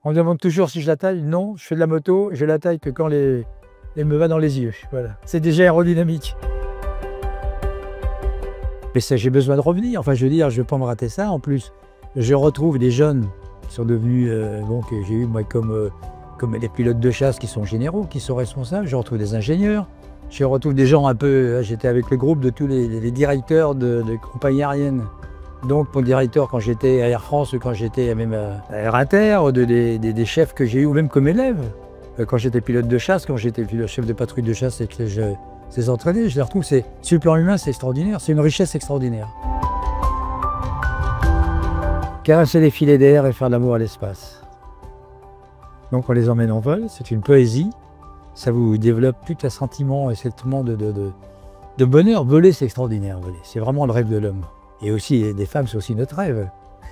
On me demande toujours si je la taille. Non, je fais de la moto, je la taille que quand elle me va dans les yeux. Voilà. C'est déjà aérodynamique. Mais ça, j'ai besoin de revenir. Enfin, je veux dire, je ne vais pas me rater ça. En plus, je retrouve des jeunes qui sont devenus, que j'ai eu moi comme les pilotes de chasse qui sont généraux, qui sont responsables. Je retrouve des ingénieurs. Je retrouve des gens un peu. J'étais avec le groupe de tous les directeurs de compagnies aériennes. Donc mon directeur quand j'étais à Air France, quand j'étais même à Air Inter, des chefs que j'ai eu, ou même comme élève, quand j'étais pilote de chasse, quand j'étais chef de patrouille de chasse et que je les entraînais, je les retrouve. Sur le plan humain, c'est extraordinaire, c'est une richesse extraordinaire. Caresser les filets d'air et faire de l'amour à l'espace. Donc on les emmène en vol, c'est une poésie, ça vous développe tout un sentiment et sentiment de bonheur. Voler, c'est extraordinaire, voler, c'est vraiment le rêve de l'homme. Et aussi, des femmes, c'est aussi notre rêve.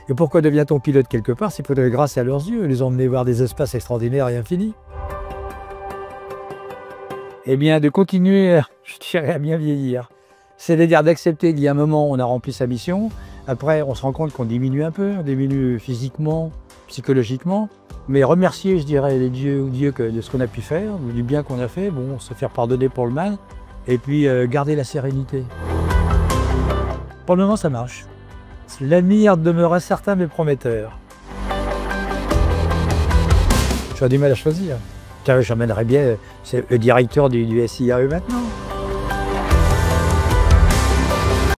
Et pourquoi devient-on pilote quelque part? C'est peut-être grâce à leurs yeux, les emmener voir des espaces extraordinaires et infinis. Eh bien, de continuer, je dirais, à bien vieillir. C'est-à-dire d'accepter qu'il y a un moment où on a rempli sa mission, après on se rend compte qu'on diminue un peu, on diminue physiquement, psychologiquement, mais remercier, je dirais, les dieux ou Dieu de ce qu'on a pu faire, du bien qu'on a fait, bon, se faire pardonner pour le mal, et puis garder la sérénité. Pour le moment, ça marche. L'avenir demeure incertain mais prometteur. J'ai du mal à choisir. J'emmènerais bien le directeur du SIAE maintenant.